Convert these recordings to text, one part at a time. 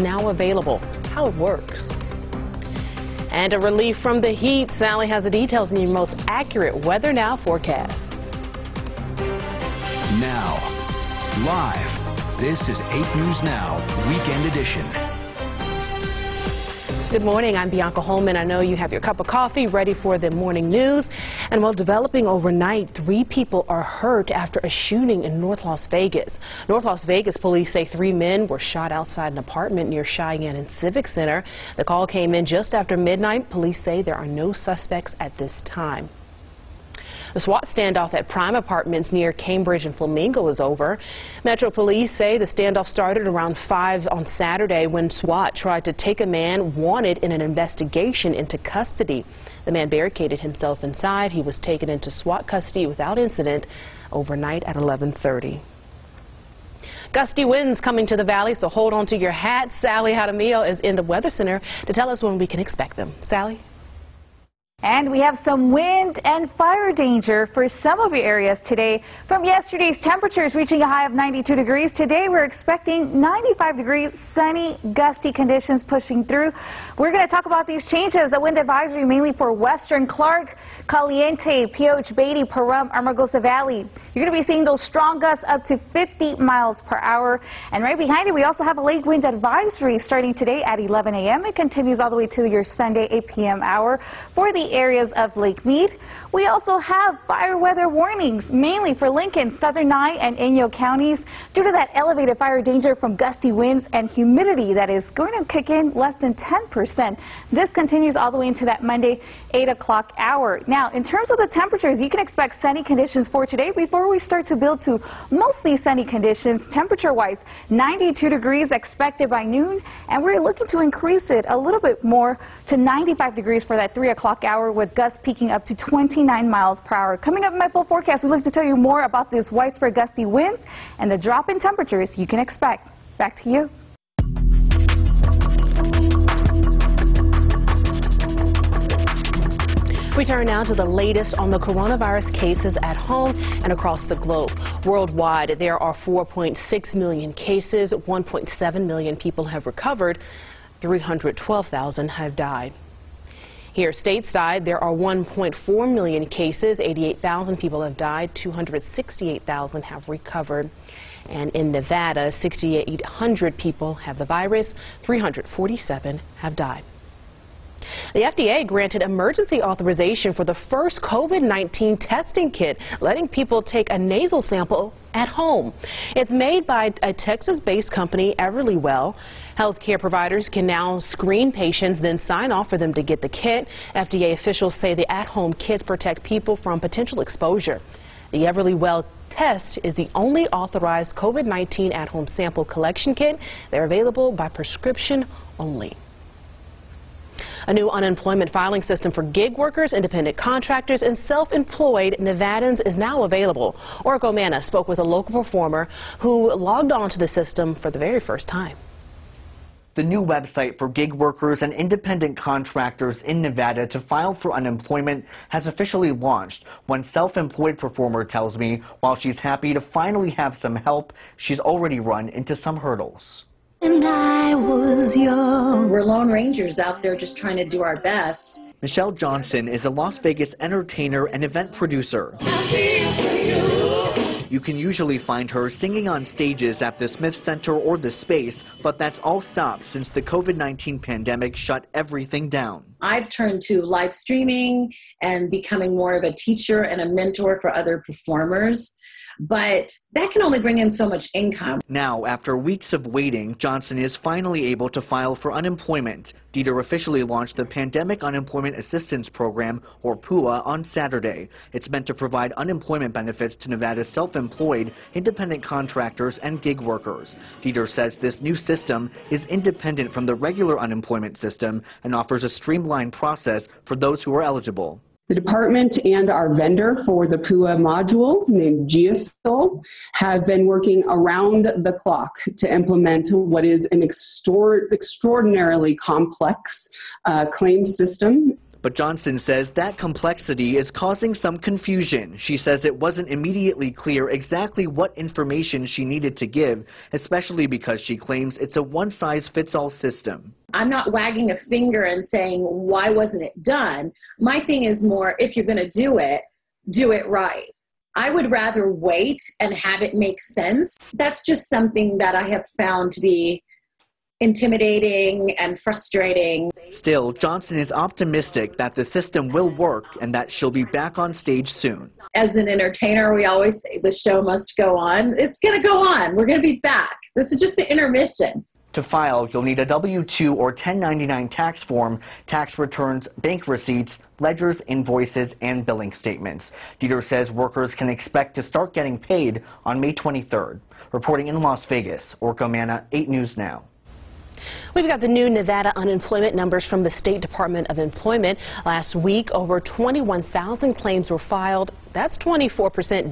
now available. How it works. And a relief from the heat. Sally has the details in your most accurate Weather Now forecast. Now, live, this is 8 News Now, Weekend Edition. Good morning, I'm Bianca Holman. I know you have your cup of coffee ready for the morning news. And while developing overnight, 3 people are hurt after a shooting in North Las Vegas. North Las Vegas police say 3 men were shot outside an apartment near Cheyenne and Civic Center. The call came in just after midnight. Police say there are no suspects at this time. The SWAT standoff at Prime Apartments near Cambridge and Flamingo is over. Metro Police say the standoff started around 5 on Saturday when SWAT tried to take a man wanted in an investigation into custody. The man barricaded himself inside. He was taken into SWAT custody without incident overnight at 11:30. Gusty winds coming to the valley, so hold on to your hats. Sally Jaramillo is in the Weather Center to tell us when we can expect them. Sally? And we have some wind and fire danger for some of your areas today. From yesterday's temperatures reaching a high of 92 degrees, today we're expecting 95 degrees, sunny, gusty conditions pushing through. We're going to talk about these changes. A wind advisory mainly for western Clark, Caliente, Pioche, Beatty, Pahrump, Amargosa Valley. You're going to be seeing those strong gusts up to 50 miles per hour. And right behind it, we also have a lake wind advisory starting today at 11 a.m. It continues all the way to your Sunday 8 p.m. hour for the areas of Lake Mead. We also have fire weather warnings, mainly for Lincoln, Southern Nye, and Inyo counties, due to that elevated fire danger from gusty winds and humidity that is going to kick in less than 10%. This continues all the way into that Monday 8 o'clock hour. Now, in terms of the temperatures, you can expect sunny conditions for today before we start to build to mostly sunny conditions. Temperature-wise, 92 degrees expected by noon, and we're looking to increase it a little bit more to 95 degrees for that 3 o'clock hour, with gusts peaking up to 29 miles per hour. Coming up in my full forecast, we'd like to tell you more about this widespread gusty winds and the drop in temperatures you can expect. Back to you. We turn now to the latest on the coronavirus cases at home and across the globe. Worldwide, there are 4.6 million cases, 1.7 million people have recovered, 312,000 have died. Here stateside, there are 1.4 million cases, 88,000 people have died, 268,000 have recovered. And in Nevada, 6,800 people have the virus, 347 have died. The FDA granted emergency authorization for the first COVID-19 testing kit, letting people take a nasal sample at home. It's made by a Texas-based company, Everlywell. Healthcare providers can now screen patients, then sign off for them to get the kit. FDA officials say the at-home kits protect people from potential exposure. The Everlywell test is the only authorized COVID-19 at-home sample collection kit. They're available by prescription only. A new unemployment filing system for gig workers, independent contractors, and self-employed Nevadans is now available. Oracle Manna spoke with a local performer who logged on to the system for the very first time. The new website for gig workers and independent contractors in Nevada to file for unemployment has officially launched. One self-employed performer tells me while she's happy to finally have some help, she's already run into some hurdles. And I was young. We're lone rangers out there just trying to do our best. Michelle Johnson is a Las Vegas entertainer and event producer. You can usually find her singing on stages at the Smith Center or the Space, but that's all stopped since the COVID-19 pandemic shut everything down. I've turned to live streaming and becoming more of a teacher and a mentor for other performers. But that can only bring in so much income. Now, after weeks of waiting, Johnson is finally able to file for unemployment. Dieter officially launched the Pandemic Unemployment Assistance Program, or PUA, on Saturday. It's meant to provide unemployment benefits to Nevada's self-employed, independent contractors and gig workers. Dieter says this new system is independent from the regular unemployment system and offers a streamlined process for those who are eligible. The department and our vendor for the PUA module, named Geosol, have been working around the clock to implement what is an extraordinarily complex claim system. But Johnson says that complexity is causing some confusion. She says it wasn't immediately clear exactly what information she needed to give, especially because she claims it's a one-size-fits-all system. I'm not wagging a finger and saying, why wasn't it done? My thing is more, if you're going to do it right. I would rather wait and have it make sense. That's just something that I have found to be intimidating and frustrating. Still, Johnson is optimistic that the system will work and that she'll be back on stage soon. As an entertainer, we always say the show must go on. It's going to go on. We're going to be back. This is just an intermission. To file, you'll need a W-2 or 1099 tax form, tax returns, bank receipts, ledgers, invoices, and billing statements. Dieter says workers can expect to start getting paid on May 23rd. Reporting in Las Vegas, Orko Manna, 8 News Now. We've got the new Nevada unemployment numbers from the State Department of Employment. Last week, over 21,000 claims were filed. That's 24%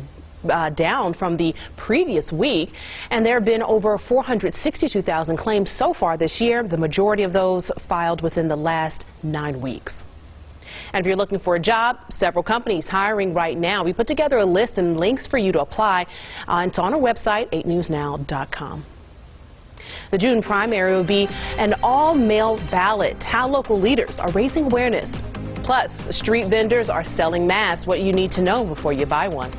down from the previous week, and there have been over 462,000 claims so far this year, the majority of those filed within the last 9 weeks. And if you're looking for a job, several companies hiring right now. We put together a list and links for you to apply. It's on our website, 8newsnow.com. The June primary will be an all-mail ballot. How local leaders are raising awareness. Plus, street vendors are selling masks, what you need to know before you buy one.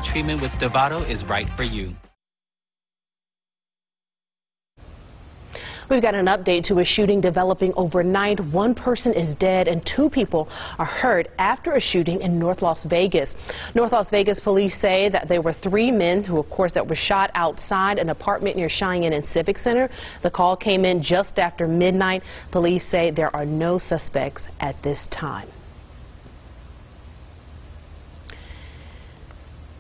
Treatment with Dovato is right for you. We've got an update to a shooting developing overnight. One person is dead and 2 people are hurt after a shooting in North Las Vegas. North Las Vegas police say that there were 3 men who, of course, that were shot outside an apartment near Cheyenne and Civic Center. The call came in just after midnight. Police say there are no suspects at this time.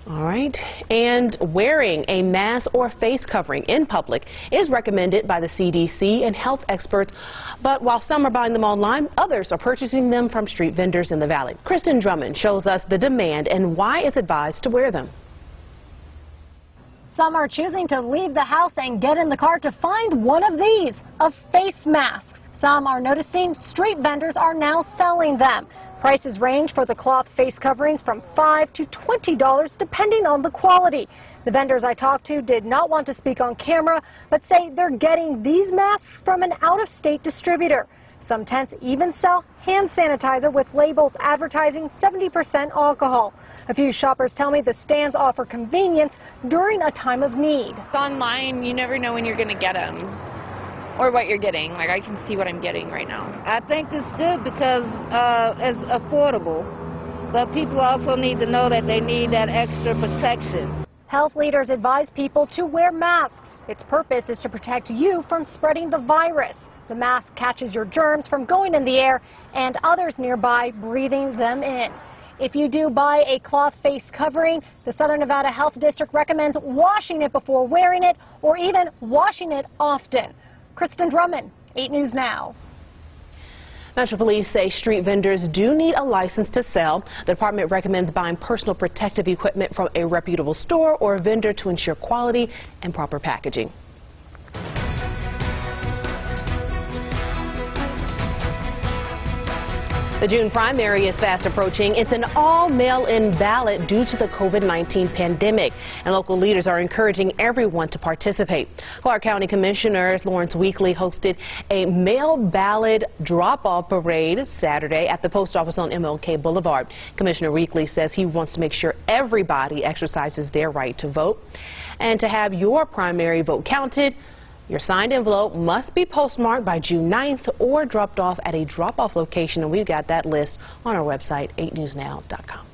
All right, and wearing a mask or face covering in public is recommended by the CDC and health experts. But while some are buying them online, others are purchasing them from street vendors in the valley. Kristen Drummond shows us the demand and why it's advised to wear them. Some are choosing to leave the house and get in the car to find one of these, a face mask. Some are noticing street vendors are now selling them. Prices range for the cloth face coverings from $5 to $20 depending on the quality. The vendors I talked to did not want to speak on camera, but say they're getting these masks from an out-of-state distributor. Some tents even sell hand sanitizer with labels advertising 70% alcohol. A few shoppers tell me the stands offer convenience during a time of need. Online, you never know when you're going to get them or what you're getting. Like, I can see what I'm getting right now. I think it's good because it's affordable, but people also need to know that they need that extra protection. Health leaders advise people to wear masks. Its purpose is to protect you from spreading the virus. The mask catches your germs from going in the air and others nearby breathing them in. If you do buy a cloth face covering, the Southern Nevada Health District recommends washing it before wearing it or even washing it often. Kristen Drummond, 8 News Now. Metro Police say street vendors do need a license to sell. The department recommends buying personal protective equipment from a reputable store or vendor to ensure quality and proper packaging. The June primary is fast approaching. It's an all mail-in ballot due to the COVID-19 pandemic, and local leaders are encouraging everyone to participate. Clark County Commissioner Lawrence Weekly hosted a mail ballot drop-off parade Saturday at the post office on MLK Boulevard. Commissioner Weekly says he wants to make sure everybody exercises their right to vote. And to have your primary vote counted, your signed envelope must be postmarked by June 9th or dropped off at a drop-off location, and we've got that list on our website, 8newsnow.com.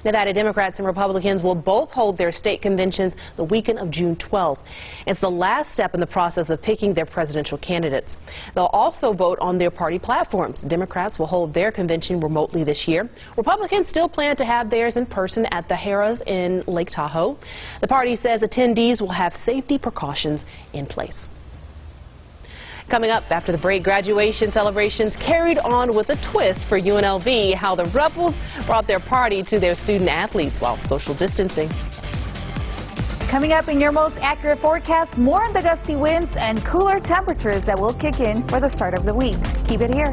Nevada Democrats and Republicans will both hold their state conventions the weekend of June 12th. It's the last step in the process of picking their presidential candidates. They'll also vote on their party platforms. Democrats will hold their convention remotely this year. Republicans still plan to have theirs in person at the Harrah's in Lake Tahoe. The party says attendees will have safety precautions in place. Coming up after the break, graduation celebrations carried on with a twist for UNLV, how the Rebels brought their party to their student athletes while social distancing. Coming up in your most accurate forecast, more on the gusty winds and cooler temperatures that will kick in for the start of the week. Keep it here.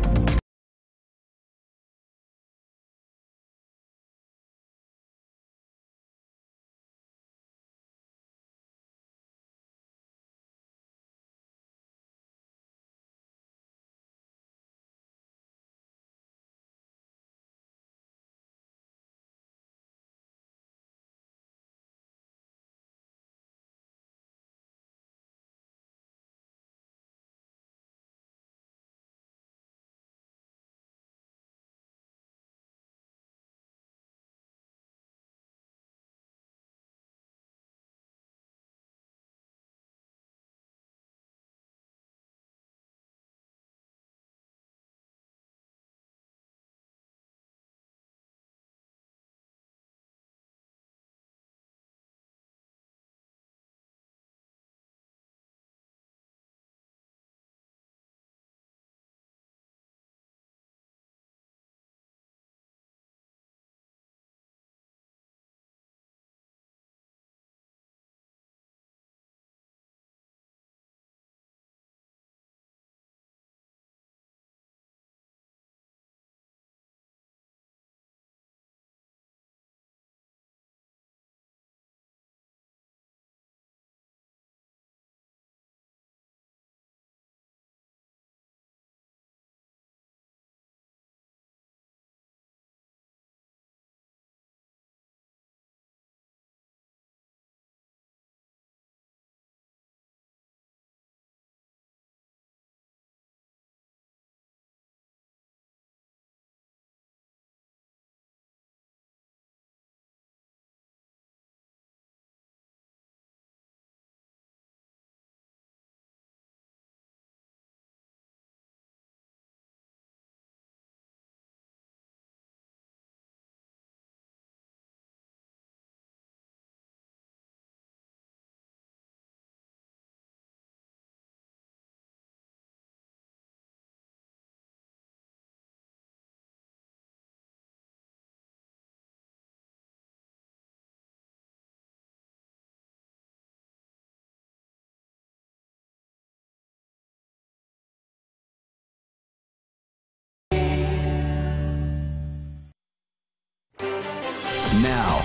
Now,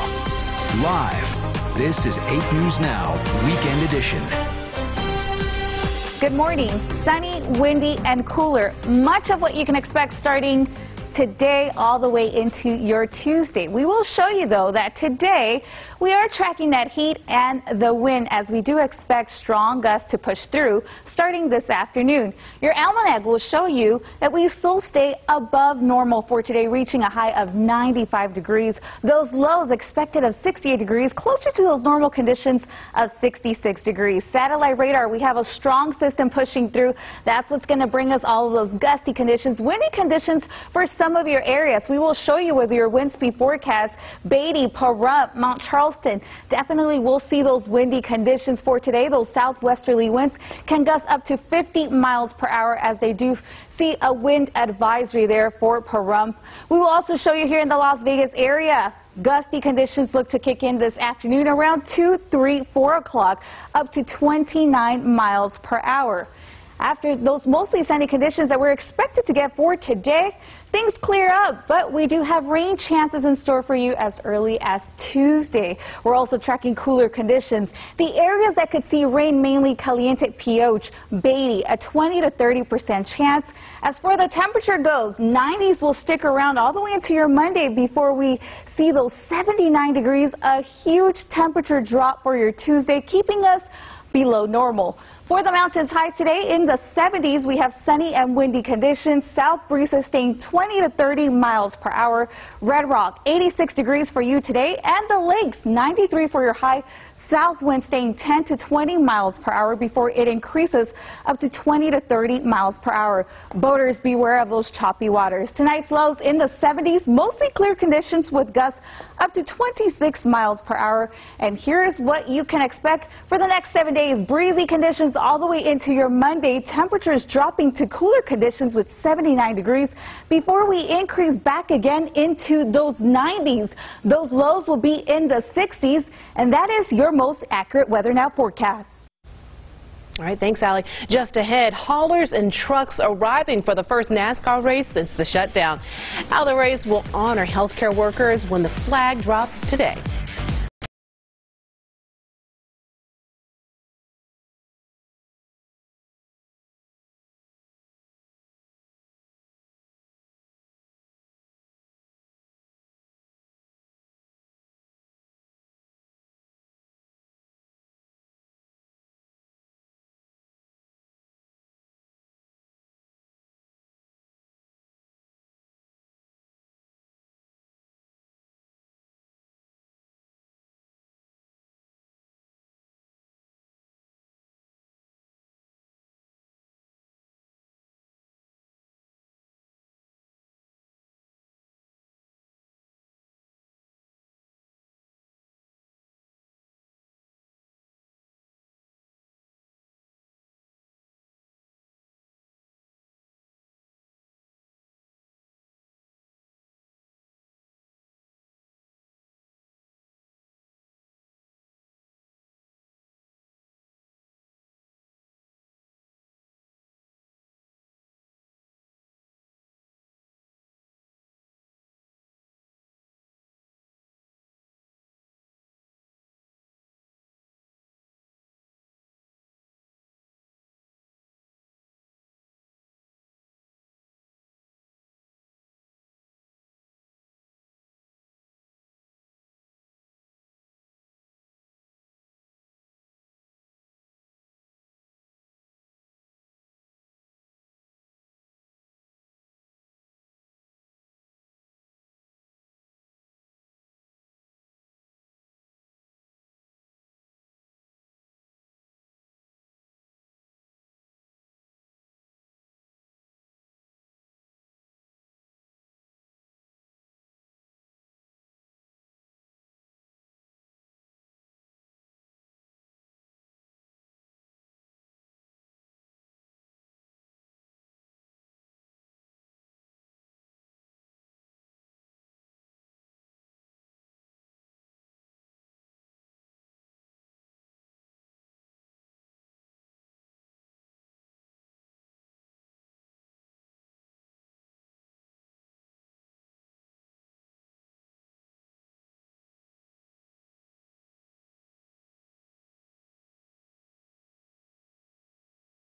live, this is 8 News Now, Weekend Edition. Good morning. Sunny, windy, and cooler. Much of what you can expect starting today all the way into your Tuesday. We will show you, though, that today we are tracking that heat and the wind as we do expect strong gusts to push through starting this afternoon. Your almanac will show you that we still stay above normal for today, reaching a high of 95 degrees. Those lows expected of 68 degrees, closer to those normal conditions of 66 degrees. Satellite radar, we have a strong system pushing through. That's what's going to bring us all of those gusty conditions, windy conditions for some of your areas. We will show you with your wind speed forecast. Beatty, Pahrump, Mount Charleston, definitely we'll see those windy conditions for today. Those southwesterly winds can gust up to 50 miles per hour as they do see a wind advisory there for Pahrump. We will also show you here in the Las Vegas area. Gusty conditions look to kick in this afternoon around 2, 3, 4 o'clock, up to 29 miles per hour. After those mostly sunny conditions that we're expected to get for today, things clear up, but we do have rain chances in store for you as early as Tuesday. We're also tracking cooler conditions. The areas that could see rain, mainly Caliente, Pioche, Beatty, a 20 to 30% chance. As for the temperature goes, 90s will stick around all the way into your Monday before we see those 79 degrees, a huge temperature drop for your Tuesday, keeping us below normal. For the mountains highs today in the 70s, we have sunny and windy conditions. South breezes staying 20 to 30 miles per hour. Red Rock, 86 degrees for you today. And the lakes, 93 for your high. South wind staying 10 to 20 miles per hour before it increases up to 20 to 30 miles per hour. Boaters, beware of those choppy waters. Tonight's lows in the 70s, mostly clear conditions with gusts up to 26 miles per hour. And here's what you can expect for the next 7 days. Breezy conditions all the way into your Monday. Temperatures dropping to cooler conditions with 79 degrees before we increase back again into those 90s. Those lows will be in the 60s, and that is your most accurate Weather Now forecast. All right, thanks, Allie. Just ahead, haulers and trucks arriving for the first NASCAR race since the shutdown. How the race will honor healthcare workers when the flag drops today.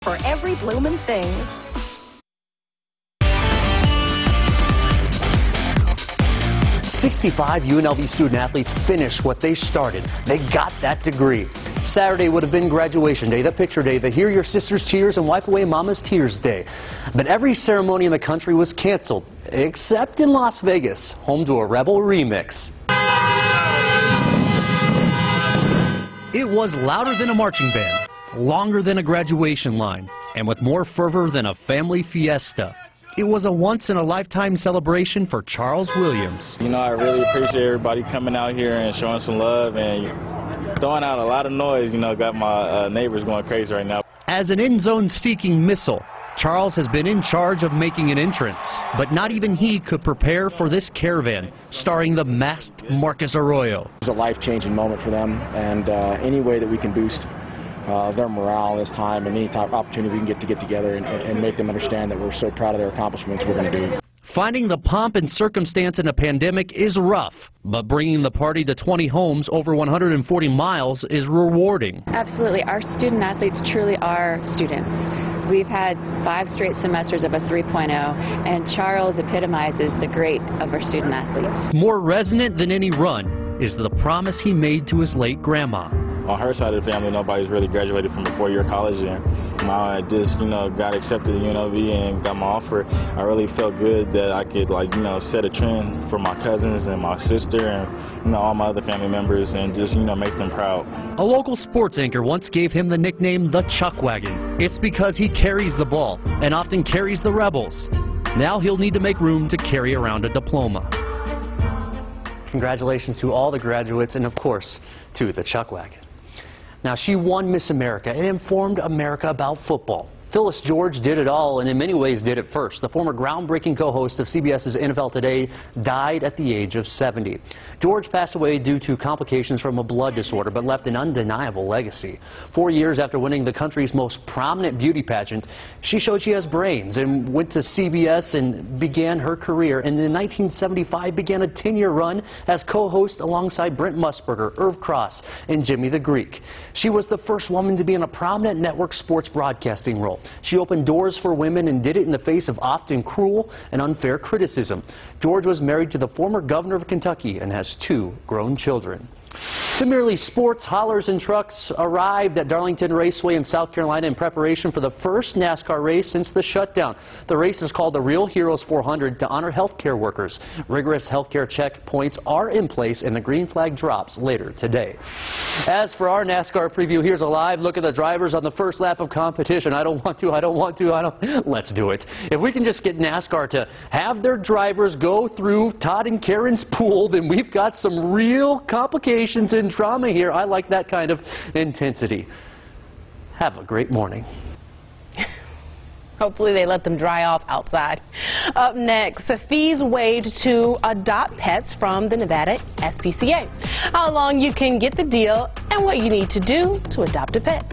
For every bloomin' thing. 65 UNLV student-athletes finished what they started. They got that degree. Saturday would have been graduation day, the picture day, the hear your sister's tears and wipe away mama's tears day. But every ceremony in the country was canceled, except in Las Vegas, home to a Rebel remix. It was louder than a marching band, longer than a graduation line, and with more fervor than a family fiesta. It was a once-in-a-lifetime celebration for Charles Williams. You know, I really appreciate everybody coming out here and showing some love and throwing out a lot of noise. You know, got my neighbors going crazy right now. As an end-zone-seeking missile, Charles has been in charge of making an entrance, but not even he could prepare for this caravan, starring the masked Marcus Arroyo. It's a life-changing moment for them, and any way that we can boost their morale this time and any type of opportunity we can get together and make them understand that we're so proud of their accomplishments, we're going to do. Finding the pomp and circumstance in a pandemic is rough, but bringing the party to 20 homes over 140 miles is rewarding. Absolutely. Our student athletes truly are students. We've had 5 straight semesters of a 3.0, and Charles epitomizes the great of our student athletes. More resonant than any run is the promise he made to his late grandma. On her side of the family, nobody's really graduated from a 4-year college, and I just, got accepted at UNLV and got my offer. I really felt good that I could, set a trend for my cousins and my sister and, all my other family members and just, make them proud. A local sports anchor once gave him the nickname the Chuck Wagon. It's because he carries the ball and often carries the Rebels. Now he'll need to make room to carry around a diploma. Congratulations to all the graduates and, of course, to the Chuck Wagon. Now, she won Miss America and informed America about football. Phyllis George did it all and in many ways did it first. The former groundbreaking co-host of CBS's NFL Today died at the age of 70. George passed away due to complications from a blood disorder but left an undeniable legacy. 4 years after winning the country's most prominent beauty pageant, she showed she has brains and went to CBS and began her career. And in 1975 began a 10-year run as co-host alongside Brent Musburger, Irv Cross, and Jimmy the Greek. She was the first woman to be in a prominent network sports broadcasting role. She opened doors for women and did it in the face of often cruel and unfair criticism. George was married to the former governor of Kentucky and has 2 grown children. Similarly, sports hollers and trucks arrived at Darlington Raceway in South Carolina in preparation for the first NASCAR race since the shutdown. The race is called the Real Heroes 400 to honor healthcare workers. Rigorous healthcare checkpoints are in place and the green flag drops later today. As for our NASCAR preview, here's a live look at the drivers on the first lap of competition. Let's do it. If we can just get NASCAR to have their drivers go through Todd and Karen's pool, then we've got some real complications and drama here. I like that kind of intensity. Have a great morning. Hopefully they let them dry off outside. Up next, fees waived to adopt pets from the Nevada SPCA. How long you can get the deal and what you need to do to adopt a pet.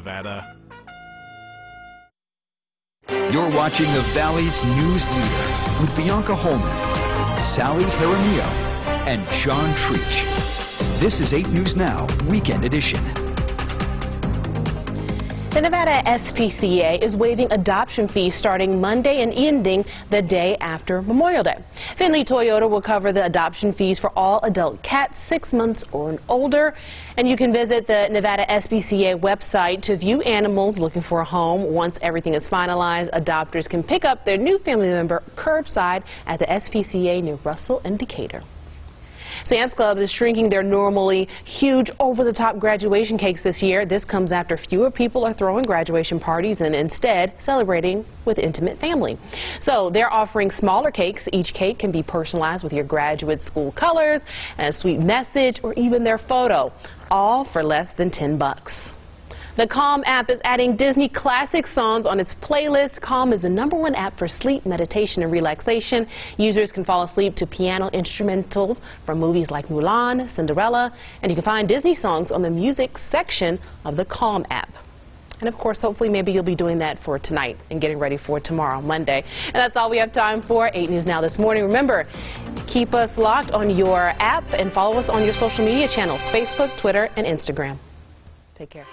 Nevada. You're watching the Valley's news leader with Bianca Holman, Sally Jaramillo, and John Treach. This is 8 News Now, Weekend Edition. The Nevada SPCA is waiving adoption fees starting Monday and ending the day after Memorial Day. Findlay Toyota will cover the adoption fees for all adult cats 6 months or older. And you can visit the Nevada SPCA website to view animals looking for a home. Once everything is finalized, adopters can pick up their new family member curbside at the SPCA near Russell and Decatur. Sam's Club is shrinking their normally huge over-the-top graduation cakes this year. This comes after fewer people are throwing graduation parties and instead celebrating with intimate family. So they're offering smaller cakes. Each cake can be personalized with your graduate school colors and a sweet message or even their photo, all for less than $10. The Calm app is adding Disney classic songs on its playlist. Calm is the #1 app for sleep, meditation, and relaxation. Users can fall asleep to piano instrumentals from movies like Mulan, Cinderella, and you can find Disney songs on the music section of the Calm app. And of course, hopefully maybe you'll be doing that for tonight and getting ready for tomorrow, Monday. And that's all we have time for 8 News Now this morning. Remember, keep us locked on your app and follow us on your social media channels, Facebook, Twitter, and Instagram. Take care.